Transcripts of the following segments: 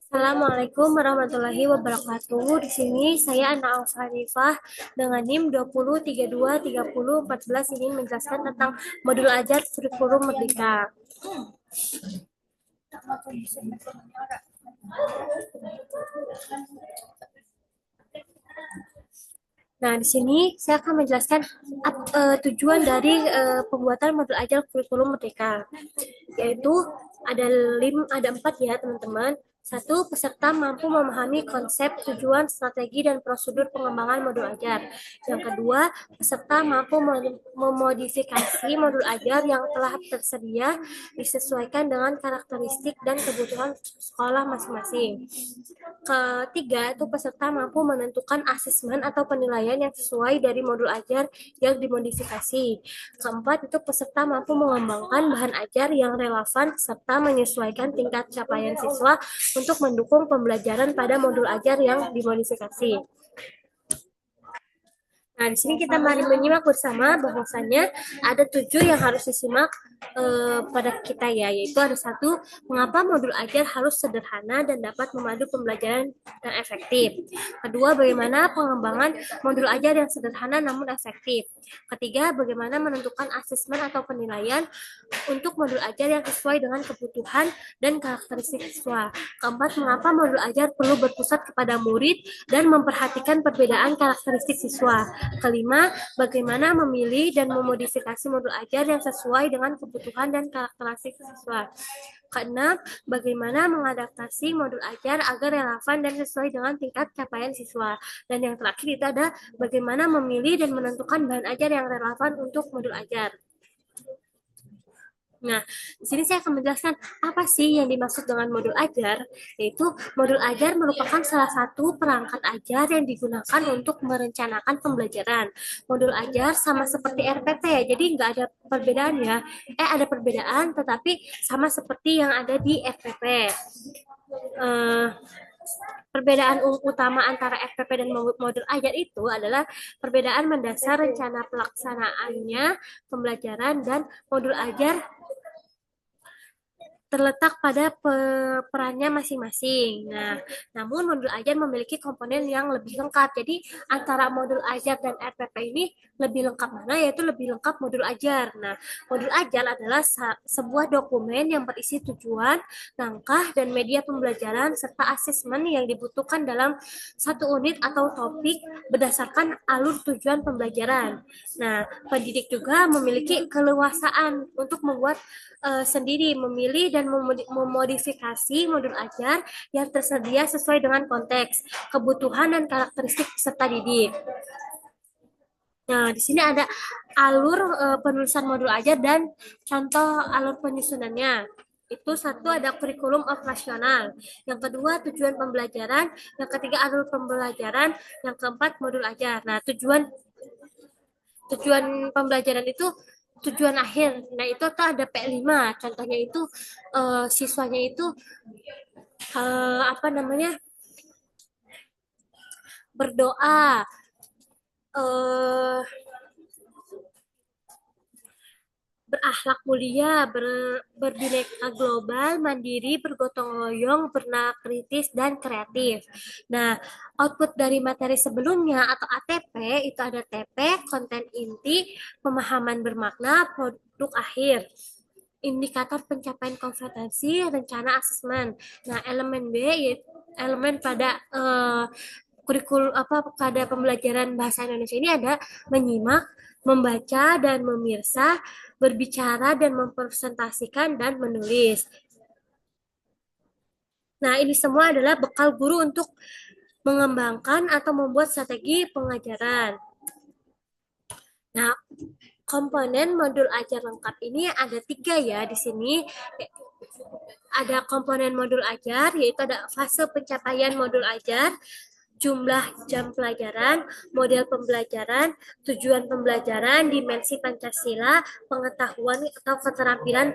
Assalamualaikum warahmatullahi wabarakatuh. Di sini saya Ana Alfarifah dengan NIM 20323014 ingin menjelaskan tentang modul ajar kurikulum Merdeka. Nah, di sini saya akan menjelaskan tujuan dari pembuatan modul ajar kurikulum Merdeka, yaitu ada 4 ya teman-teman. Satu, peserta mampu memahami konsep, tujuan, strategi, dan prosedur pengembangan modul ajar. Yang kedua, peserta mampu memodifikasi modul ajar yang telah tersedia disesuaikan dengan karakteristik dan kebutuhan sekolah masing-masing. Ketiga, itu peserta mampu menentukan asesmen atau penilaian yang sesuai dari modul ajar yang dimodifikasi. Keempat, itu peserta mampu mengembangkan bahan ajar yang relevan serta menyesuaikan tingkat capaian siswa untuk mendukung pembelajaran pada modul ajar yang dimodifikasi. Nah, di sini kita mari menyimak bersama bahwasannya ada 7 yang harus disimak pada kita ya, yaitu ada 1, mengapa modul ajar harus sederhana dan dapat memadu pembelajaran yang efektif. Kedua, bagaimana pengembangan modul ajar yang sederhana namun efektif. Ketiga, bagaimana menentukan asesmen atau penilaian untuk modul ajar yang sesuai dengan kebutuhan dan karakteristik siswa. Keempat, mengapa modul ajar perlu berpusat kepada murid dan memperhatikan perbedaan karakteristik siswa. Kelima, bagaimana memilih dan memodifikasi modul ajar yang sesuai dengan kebutuhan dan karakteristik siswa. Keenam, bagaimana mengadaptasi modul ajar agar relevan dan sesuai dengan tingkat capaian siswa. Dan yang terakhir itu ada bagaimana memilih dan menentukan bahan ajar yang relevan untuk modul ajar. Nah, di sini saya akan menjelaskan apa sih yang dimaksud dengan modul ajar, yaitu modul ajar merupakan salah satu perangkat ajar yang digunakan untuk merencanakan pembelajaran. Modul ajar sama seperti RPP ya, jadi nggak ada perbedaan ya. Ada perbedaan, tetapi sama seperti yang ada di RPP. Perbedaan utama antara FPP dan modul ajar itu adalah perbedaan mendasar rencana pelaksanaannya, pembelajaran, dan modul ajar terletak pada perannya masing-masing. Nah, namun modul ajar memiliki komponen yang lebih lengkap. Jadi antara modul ajar dan RPP ini lebih lengkap mana? Yaitu lebih lengkap modul ajar. Nah, modul ajar adalah sebuah dokumen yang berisi tujuan, langkah, dan media pembelajaran serta asesmen yang dibutuhkan dalam satu unit atau topik berdasarkan alur tujuan pembelajaran. Nah, pendidik juga memiliki keleluasaan untuk membuat sendiri, memilih dan memodifikasi modul ajar yang tersedia sesuai dengan konteks, kebutuhan, dan karakteristik peserta didik. Nah, di sini ada alur penulisan modul ajar dan contoh alur penyusunannya. Itu satu, ada kurikulum operasional. Yang kedua, tujuan pembelajaran. Yang ketiga, alur pembelajaran. Yang keempat, modul ajar. Nah, tujuan pembelajaran itu tujuan akhir. Nah, itu tuh ada P5. Contohnya itu siswanya itu apa namanya? Berdoa, berakhlak mulia, berbineka global, mandiri, bergotong royong, bernalar kritis, dan kreatif. Nah, output dari materi sebelumnya atau ATP itu ada TP, konten inti, pemahaman bermakna, produk akhir, indikator pencapaian kompetensi, rencana asesmen. Nah, elemen B yaitu elemen pada kurikulum pada pembelajaran bahasa Indonesia ini ada menyimak, membaca dan memirsa, berbicara dan mempresentasikan dan menulis. Nah, ini semua adalah bekal guru untuk mengembangkan atau membuat strategi pengajaran. Nah, komponen modul ajar lengkap ini ada 3 ya di sini. Ada komponen modul ajar, yaitu ada fase pencapaian modul ajar, jumlah jam pelajaran, model pembelajaran, tujuan pembelajaran, dimensi Pancasila, pengetahuan atau keterampilan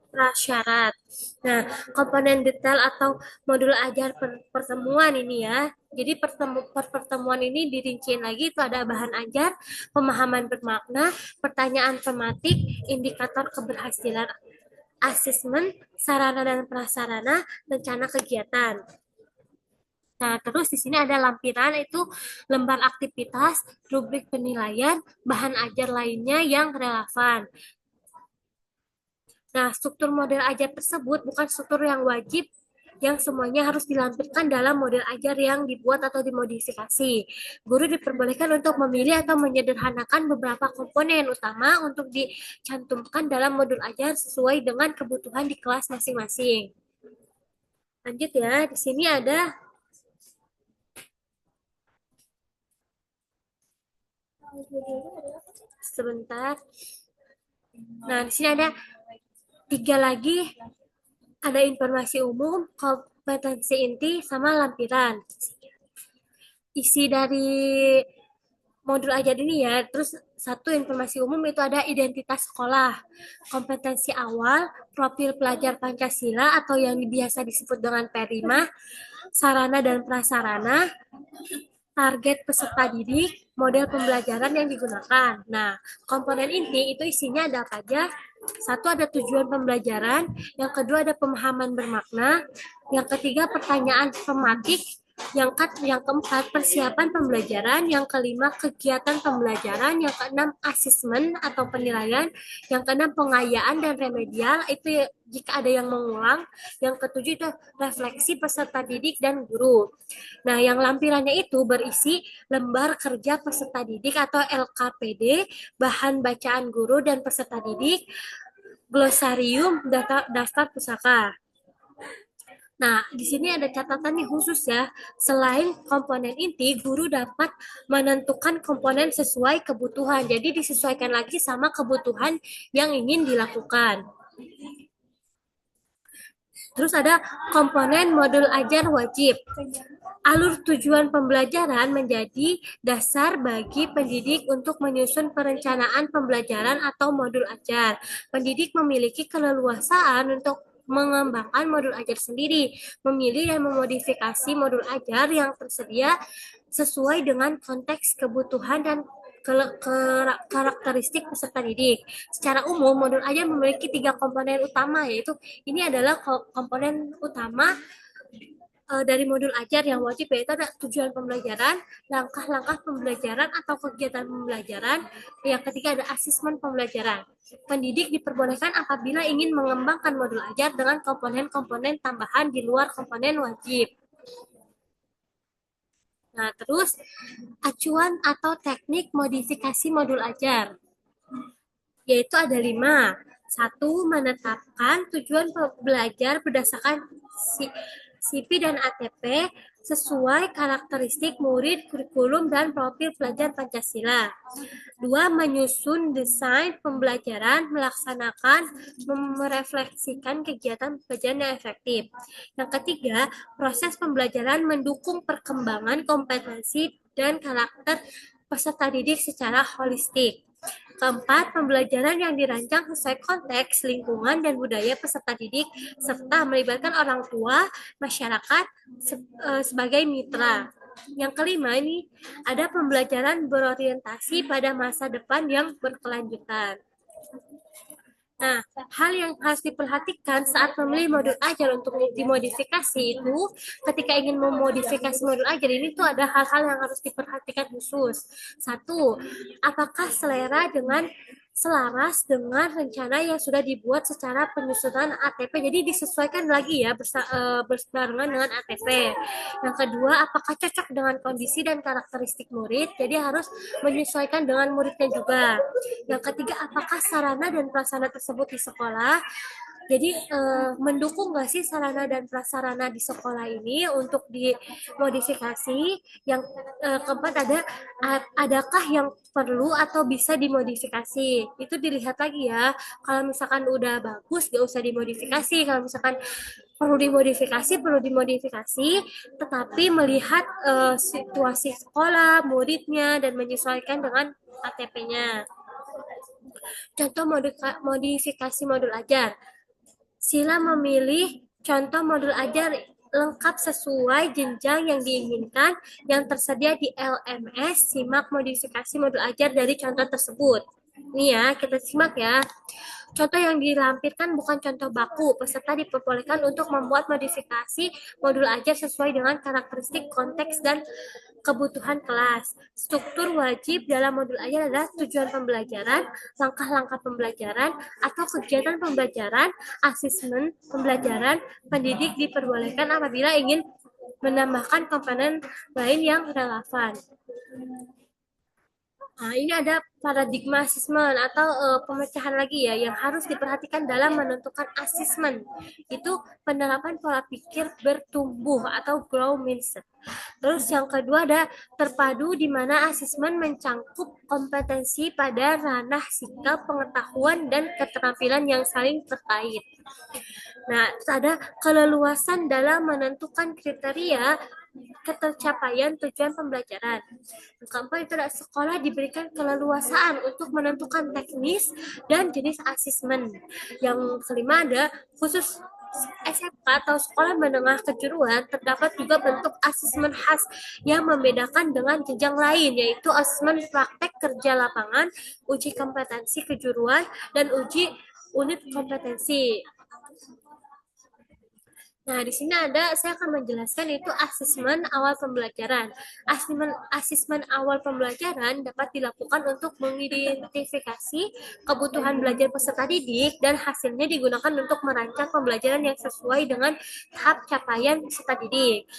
prasyarat. Nah, komponen detail atau modul ajar pertemuan ini ya. Jadi pertemuan ini dirinciin lagi, itu ada bahan ajar, pemahaman bermakna, pertanyaan tematik, indikator keberhasilan asesmen, sarana dan prasarana, rencana kegiatan. Nah, terus di sini ada lampiran, itu lembar aktivitas, rubrik penilaian, bahan ajar lainnya yang relevan. Nah, struktur model ajar tersebut bukan struktur yang wajib yang semuanya harus dilampirkan dalam model ajar yang dibuat atau dimodifikasi. Guru diperbolehkan untuk memilih atau menyederhanakan beberapa komponen utama untuk dicantumkan dalam modul ajar sesuai dengan kebutuhan di kelas masing-masing. Lanjut ya, di sini ada sebentar. Nah, di sini ada 3 lagi, ada informasi umum, kompetensi inti, sama lampiran. Isi dari modul ajar ini ya, terus satu informasi umum itu ada identitas sekolah, kompetensi awal, profil pelajar Pancasila atau yang biasa disebut dengan P5, sarana dan prasarana, target peserta didik, model pembelajaran yang digunakan. Nah, komponen inti itu isinya ada apa aja? Satu, ada tujuan pembelajaran, yang kedua ada pemahaman bermakna, yang ketiga pertanyaan tematik, yang keempat persiapan pembelajaran, yang kelima kegiatan pembelajaran, yang keenam asesmen atau penilaian, yang keenam pengayaan dan remedial itu jika ada yang mengulang, yang ketujuh itu refleksi peserta didik dan guru. Nah, yang lampirannya itu berisi lembar kerja peserta didik atau LKPD, bahan bacaan guru dan peserta didik, glosarium, daftar pusaka. Nah, di sini ada catatan nih khusus ya. Selain komponen inti, guru dapat menentukan komponen sesuai kebutuhan. Jadi disesuaikan lagi sama kebutuhan yang ingin dilakukan. Terus ada komponen modul ajar wajib. Alur tujuan pembelajaran menjadi dasar bagi pendidik untuk menyusun perencanaan pembelajaran atau modul ajar. Pendidik memiliki keleluasaan untuk mengembangkan modul ajar sendiri, memilih dan memodifikasi modul ajar yang tersedia sesuai dengan konteks kebutuhan dan karakteristik peserta didik. Secara umum, modul ajar memiliki 3 komponen utama, yaitu ini adalah komponen utama dari modul ajar yang wajib, yaitu ada tujuan pembelajaran, langkah-langkah pembelajaran atau kegiatan pembelajaran, yang ketiga ada asesmen pembelajaran. Pendidik diperbolehkan apabila ingin mengembangkan modul ajar dengan komponen-komponen tambahan di luar komponen wajib. Nah, terus acuan atau teknik modifikasi modul ajar, yaitu ada 5. Satu, menetapkan tujuan belajar berdasarkan CP dan ATP sesuai karakteristik murid, kurikulum, dan profil pelajar Pancasila. 2. Menyusun desain pembelajaran, melaksanakan, merefleksikan kegiatan pembelajaran yang efektif. Yang ketiga, proses pembelajaran mendukung perkembangan kompetensi dan karakter peserta didik secara holistik. Keempat, pembelajaran yang dirancang sesuai konteks, lingkungan, dan budaya peserta didik, serta melibatkan orang tua, masyarakat sebagai mitra. Yang kelima, ini ada pembelajaran berorientasi pada masa depan yang berkelanjutan. Nah, hal yang harus diperhatikan saat memilih modul ajar untuk dimodifikasi itu, ketika ingin memodifikasi modul ajar ini tuh ada hal-hal yang harus diperhatikan khusus. Satu, apakah selaras dengan rencana yang sudah dibuat secara penyusunan ATP. Jadi disesuaikan lagi ya berbarengan dengan ATP. Yang kedua, apakah cocok dengan kondisi dan karakteristik murid. Jadi harus menyesuaikan dengan muridnya juga. Yang ketiga, apakah sarana dan prasarana tersebut di sekolah. Jadi mendukung nggak sih sarana dan prasarana di sekolah ini untuk dimodifikasi. Yang keempat, adakah yang perlu atau bisa dimodifikasi. Itu dilihat lagi ya. Kalau misalkan udah bagus, nggak usah dimodifikasi. Kalau misalkan perlu dimodifikasi, tetapi melihat situasi sekolah, muridnya, dan menyesuaikan dengan ATP-nya. Contoh modifikasi modul ajar. Sila memilih contoh modul ajar lengkap sesuai jenjang yang diinginkan yang tersedia di LMS. Simak modifikasi modul ajar dari contoh tersebut. Ini ya, kita simak ya. Contoh yang dilampirkan bukan contoh baku. Peserta diperbolehkan untuk membuat modifikasi modul ajar sesuai dengan karakteristik konteks dan kebutuhan kelas. Struktur wajib dalam modul ajar adalah tujuan pembelajaran, langkah-langkah pembelajaran, atau kegiatan pembelajaran, asesmen pembelajaran. Pendidik diperbolehkan apabila ingin menambahkan komponen lain yang relevan. Nah, ini ada paradigma asesmen atau pemecahan lagi ya yang harus diperhatikan dalam menentukan asesmen. Itu penerapan pola pikir bertumbuh atau grow mindset. Terus yang kedua ada terpadu di mana asesmen mencangkup kompetensi pada ranah sikap, pengetahuan, dan keterampilan yang saling terkait. Nah, ada keleluasan dalam menentukan kriteria ketercapaian tujuan pembelajaran. Yang keempat itu adalah sekolah diberikan keleluasaan untuk menentukan teknis dan jenis asesmen. Yang kelima ada khusus SMK atau sekolah menengah kejuruan terdapat juga bentuk asesmen khas yang membedakan dengan jenjang lain, yaitu asesmen praktek kerja lapangan, uji kompetensi kejuruan, dan uji unit kompetensi. Nah, di sini saya akan menjelaskan itu asesmen awal pembelajaran. Asesmen awal pembelajaran dapat dilakukan untuk mengidentifikasi kebutuhan belajar peserta didik dan hasilnya digunakan untuk merancang pembelajaran yang sesuai dengan tahap capaian peserta didik.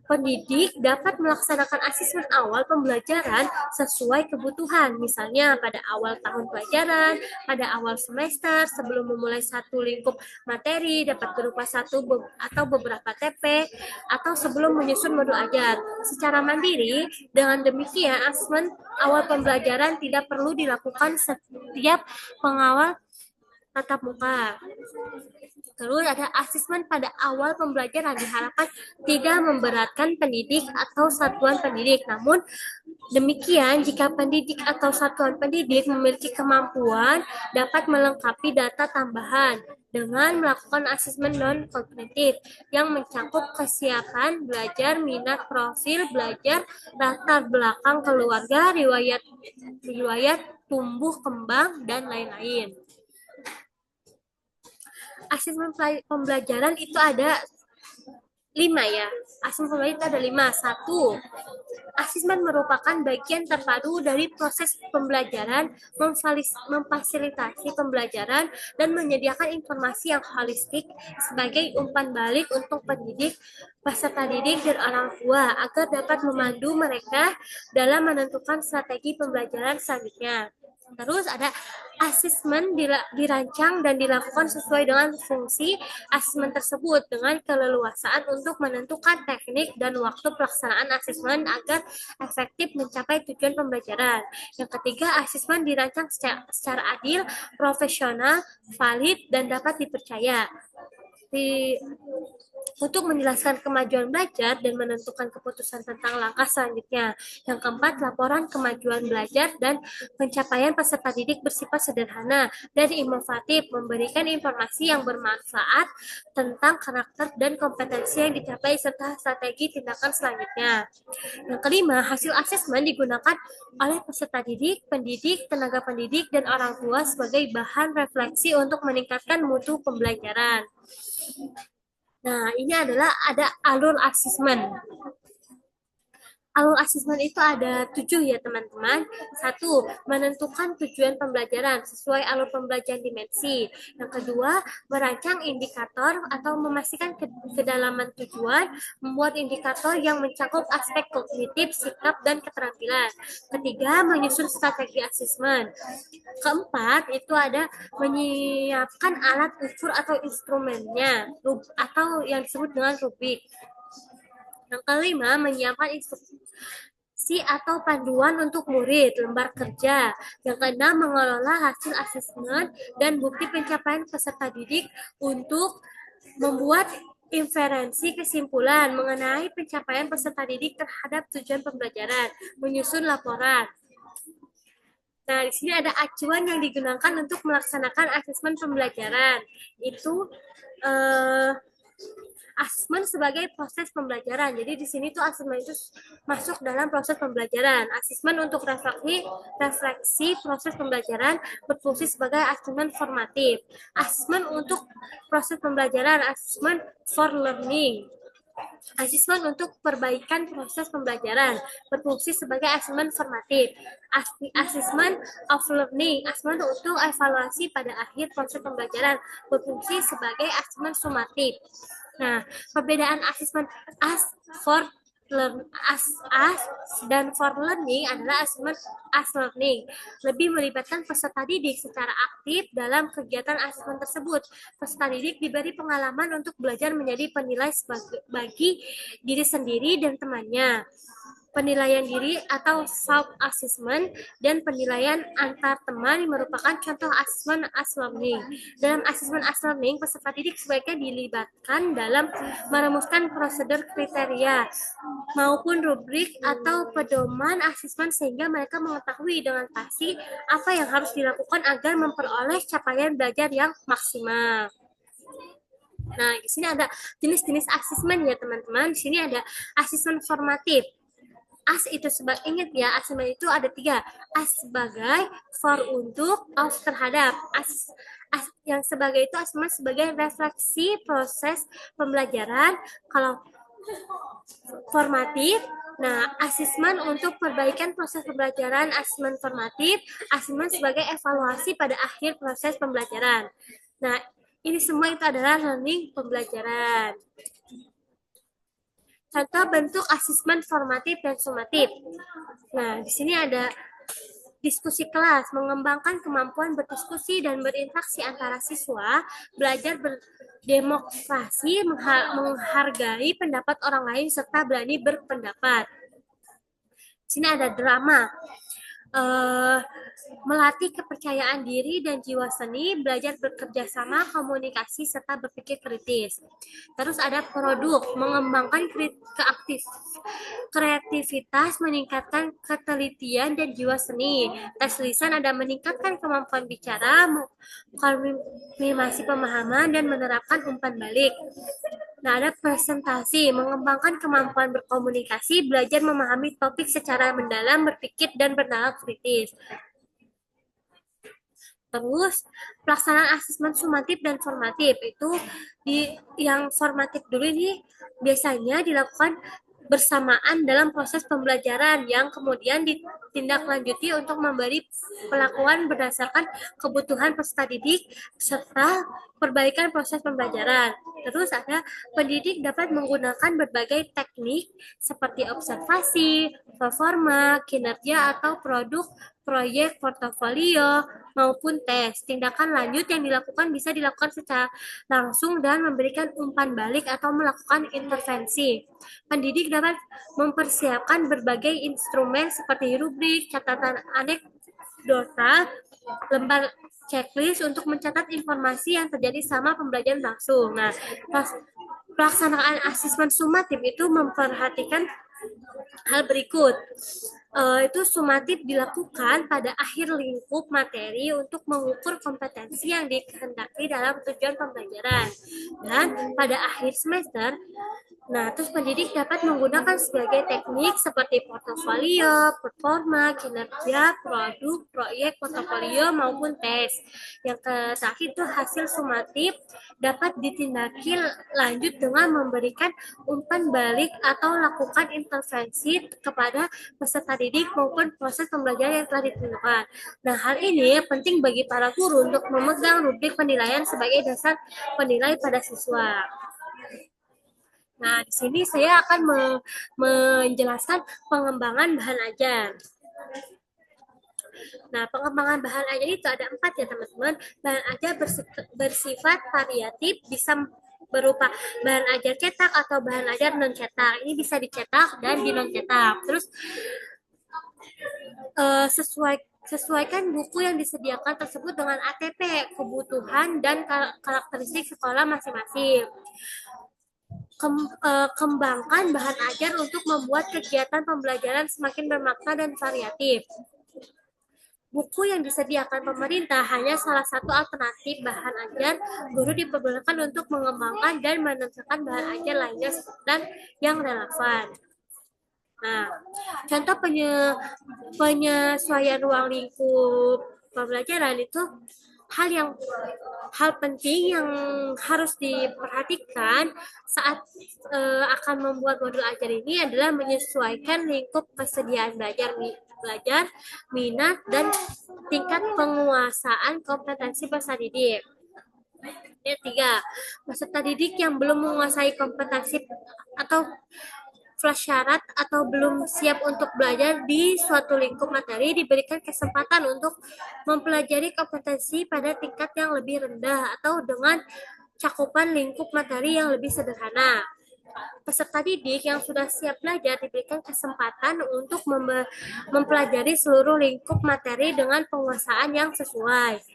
Pendidik dapat melaksanakan asesmen awal pembelajaran sesuai kebutuhan, misalnya pada awal tahun pelajaran, pada awal semester, sebelum memulai satu lingkup materi, dapat berupa satu atau beberapa TP, atau sebelum menyusun modul ajar. Secara mandiri, dengan demikian asesmen awal pembelajaran tidak perlu dilakukan setiap pengawal tatap muka. Terus ada asesmen pada awal pembelajaran diharapkan tidak memberatkan pendidik atau satuan pendidik. Namun demikian jika pendidik atau satuan pendidik memiliki kemampuan dapat melengkapi data tambahan dengan melakukan asesmen non-kognitif yang mencakup kesiapan belajar, minat, profil belajar, latar belakang keluarga, riwayat tumbuh kembang, dan lain-lain. Asesmen pembelajaran itu ada 5 ya. Asesmen pembelajaran itu ada 5. 1. Asesmen merupakan bagian terpadu dari proses pembelajaran, memfasilitasi pembelajaran, dan menyediakan informasi yang holistik sebagai umpan balik untuk pendidik, peserta didik, dan orang tua agar dapat memandu mereka dalam menentukan strategi pembelajaran selanjutnya. Terus ada asesmen dirancang dan dilakukan sesuai dengan fungsi asesmen tersebut dengan keleluasaan untuk menentukan teknik dan waktu pelaksanaan asesmen agar efektif mencapai tujuan pembelajaran. Yang ketiga, asesmen dirancang secara adil, profesional, valid, dan dapat dipercaya. Untuk menjelaskan kemajuan belajar dan menentukan keputusan tentang langkah selanjutnya. Yang keempat, laporan kemajuan belajar dan pencapaian peserta didik bersifat sederhana dan inovatif, memberikan informasi yang bermanfaat tentang karakter dan kompetensi yang dicapai serta strategi tindakan selanjutnya. Yang kelima, hasil asesmen digunakan oleh peserta didik, pendidik, tenaga pendidik, dan orang tua sebagai bahan refleksi untuk meningkatkan mutu pembelajaran. Nah, ini adalah ada alur asesmen. Alur asesmen itu ada 7 ya teman-teman. 1. Menentukan tujuan pembelajaran sesuai alur pembelajaran dimensi. Yang kedua, merancang indikator atau memastikan kedalaman tujuan, membuat indikator yang mencakup aspek kognitif, sikap, dan keterampilan. Ketiga, menyusun strategi asesmen. Keempat, itu ada menyiapkan alat ukur atau instrumennya, atau yang disebut dengan rubrik. Yang kelima, menyiapkan instruksi atau panduan untuk murid, lembar kerja. Yang keenam, mengelola hasil asesmen dan bukti pencapaian peserta didik untuk membuat inferensi kesimpulan mengenai pencapaian peserta didik terhadap tujuan pembelajaran, menyusun laporan. Nah, di sini ada acuan yang digunakan untuk melaksanakan asesmen pembelajaran. Itu asesmen sebagai proses pembelajaran. Jadi di sini tuh asesmen itu masuk dalam proses pembelajaran. Asesmen untuk refleksi proses pembelajaran berfungsi sebagai asesmen formatif. Asesmen untuk proses pembelajaran, asesmen for learning. Asesmen untuk perbaikan proses pembelajaran berfungsi sebagai asesmen formatif. Asesmen of learning, asesmen untuk evaluasi pada akhir proses pembelajaran berfungsi sebagai asesmen sumatif. Nah, perbedaan asesmen for dan for learning adalah asesmen as learning lebih melibatkan peserta didik secara aktif dalam kegiatan asesmen tersebut. Peserta didik diberi pengalaman untuk belajar menjadi penilai bagi diri sendiri dan temannya. Penilaian diri atau self-assessment dan penilaian antar teman merupakan contoh asesmen as learning. Dalam asesmen as learning, peserta didik sebaiknya dilibatkan dalam merumuskan prosedur kriteria maupun rubrik atau pedoman asesmen sehingga mereka mengetahui dengan pasti apa yang harus dilakukan agar memperoleh capaian belajar yang maksimal. Nah, di sini ada jenis-jenis asesmen ya teman-teman. Di sini ada asesmen formatif. As itu sebagai, ingat ya, asesmen itu ada 3. As sebagai, for untuk, of terhadap. As yang sebagai itu asesmen sebagai refleksi proses pembelajaran. Kalau formatif, nah asesmen untuk perbaikan proses pembelajaran, asesmen formatif, asesmen sebagai evaluasi pada akhir proses pembelajaran. Nah, ini semua itu adalah learning pembelajaran. Contoh bentuk asesmen formatif dan sumatif. Nah, di sini ada diskusi kelas, mengembangkan kemampuan berdiskusi dan berinteraksi antara siswa, belajar berdemokrasi, menghargai pendapat orang lain, serta berani berpendapat. Di sini ada drama. Melatih kepercayaan diri dan jiwa seni, belajar bekerja sama, komunikasi, serta berpikir kritis. Terus ada produk, mengembangkan kreativitas, meningkatkan ketelitian dan jiwa seni. Tes lisan ada meningkatkan kemampuan bicara, konfirmasi pemahaman, dan menerapkan umpan balik. Nah, ada presentasi, mengembangkan kemampuan berkomunikasi, belajar memahami topik secara mendalam, berpikir, dan bernalar kritis. Terus, pelaksanaan asesmen sumatif dan formatif. Itu yang formatif dulu ini biasanya dilakukan bersamaan dalam proses pembelajaran yang kemudian ditindaklanjuti untuk memberi pelakuan berdasarkan kebutuhan peserta didik serta perbaikan proses pembelajaran. Terus ada pendidik dapat menggunakan berbagai teknik seperti observasi, performa, kinerja atau produk, proyek, portofolio, maupun tes. Tindakan lanjut yang dilakukan bisa dilakukan secara langsung dan memberikan umpan balik atau melakukan intervensi. Pendidik dapat mempersiapkan berbagai instrumen seperti rubrik, catatan anekdota, lembar checklist untuk mencatat informasi yang terjadi sama pembelajaran langsung. Nah, pelaksanaan asesmen sumatif itu memperhatikan hal berikut. Itu sumatif dilakukan pada akhir lingkup materi untuk mengukur kompetensi yang dikehendaki dalam tujuan pembelajaran. Dan pada akhir semester, nah, terus pendidik dapat menggunakan sebagai teknik seperti portofolio, performa, kinerja, produk, proyek, portofolio, maupun tes. Yang terakhir itu hasil sumatif dapat ditindaki lanjut dengan memberikan umpan balik atau lakukan intervensi kepada peserta didik maupun proses pembelajaran yang telah ditentukan. Nah, hal ini penting bagi para guru untuk memegang rubrik penilaian sebagai dasar penilai pada siswa. Nah, di sini saya akan menjelaskan pengembangan bahan ajar. Nah, pengembangan bahan ajar itu ada 4 ya teman-teman. Bahan ajar bersifat variatif, bisa berupa bahan ajar cetak atau bahan ajar non cetak. Ini bisa dicetak dan di non cetak. Terus sesuaikan buku yang disediakan tersebut dengan ATP, kebutuhan dan karakteristik sekolah masing-masing. Kembangkan bahan ajar untuk membuat kegiatan pembelajaran semakin bermakna dan variatif. buku yang disediakan pemerintah hanya salah satu alternatif bahan ajar. Guru diperbolehkan untuk mengembangkan dan menentukan bahan ajar lainnya dan yang relevan. Nah, contoh penyesuaian ruang lingkup pembelajaran itu hal yang hal penting yang harus diperhatikan saat akan membuat modul ajar ini adalah menyesuaikan lingkup kesediaan belajar, minat, dan tingkat penguasaan kompetensi peserta didik. Yang tiga, peserta didik yang belum menguasai kompetensi atau prasyarat atau belum siap untuk belajar di suatu lingkup materi diberikan kesempatan untuk mempelajari kompetensi pada tingkat yang lebih rendah atau dengan cakupan lingkup materi yang lebih sederhana. Peserta didik yang sudah siap belajar diberikan kesempatan untuk mempelajari seluruh lingkup materi dengan penguasaan yang sesuai.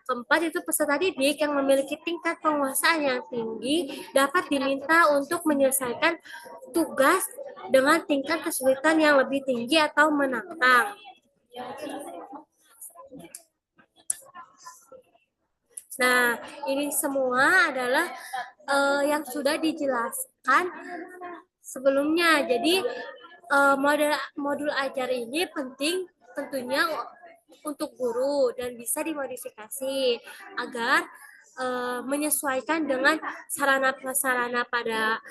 Keempat, itu peserta didik yang memiliki tingkat penguasaan yang tinggi dapat diminta untuk menyelesaikan tugas dengan tingkat kesulitan yang lebih tinggi atau menantang. Nah, ini semua adalah yang sudah dijelaskan sebelumnya. Jadi modul ajar ini penting tentunya untuk guru dan bisa dimodifikasi agar menyesuaikan dengan sarana prasarana pada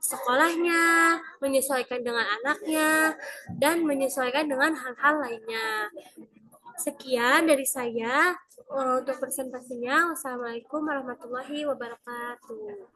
sekolahnya, menyesuaikan dengan anaknya, dan menyesuaikan dengan hal-hal lainnya. Sekian dari saya untuk presentasinya. Wassalamualaikum warahmatullahi wabarakatuh.